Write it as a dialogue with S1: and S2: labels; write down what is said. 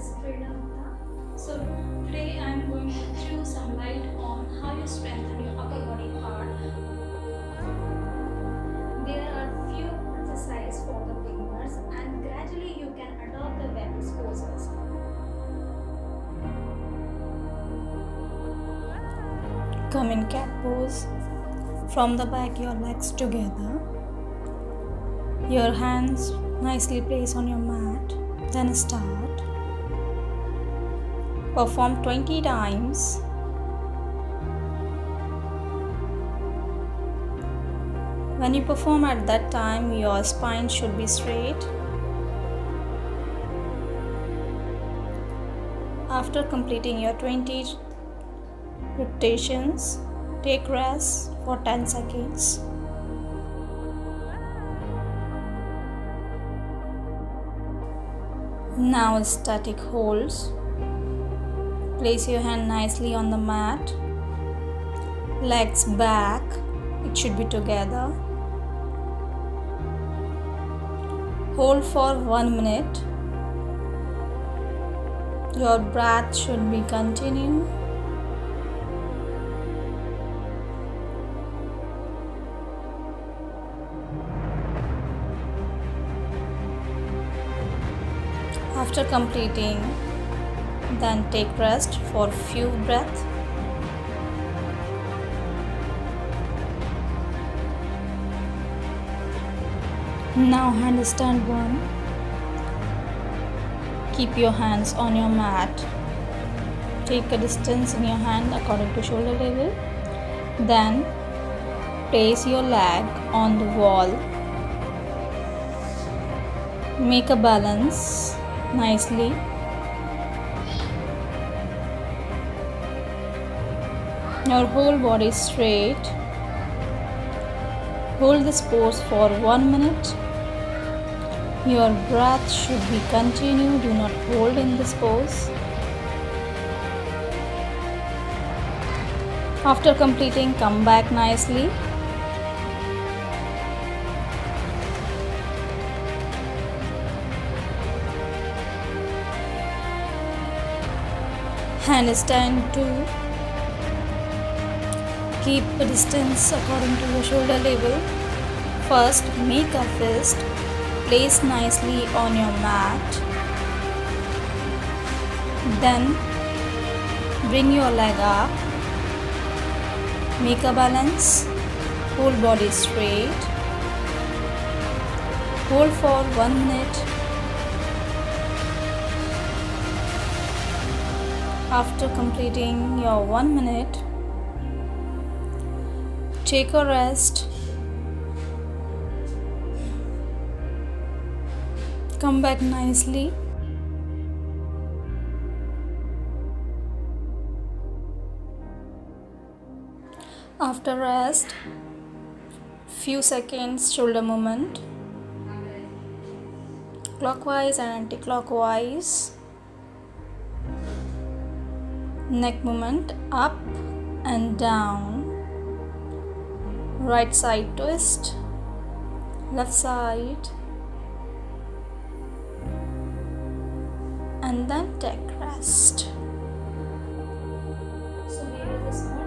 S1: is Priyanka. So today I am going to throw some light on how you strengthen your upper body part. There are few exercises for the beginners and gradually you can adopt the various poses.
S2: Come in cat pose. From the back, your legs together. Your hands nicely placed on your mat. Then start. Perform 20 times. When you perform at that time, your spine should be straight. After completing your 20 repetitions, take rest for 10 seconds. Now static holds. Place your hand nicely on the mat. Legs back. It should be together. Hold for 1 minute. Your breath should be continued. After completing, then take rest for few breaths. Now handstand 1. Keep your hands on your mat. Take a distance in your hand according to shoulder level. Then place your leg on the wall. Make a balance nicely. Your whole body is straight. Hold this pose for 1 minute. Your breath should be continued. Do not hold in this pose. After completing, come back nicely. Handstand 2. Keep a distance according to your shoulder level. First, make a fist. Place nicely on your mat. Then, bring your leg up. Make a balance. Whole body straight. Hold for 1 minute. After completing your 1 minute, take a rest. Come back nicely. After rest, few seconds shoulder movement, clockwise and anti-clockwise. Neck movement up and down. Right side twist, left side, and then take rest.
S1: So here is a small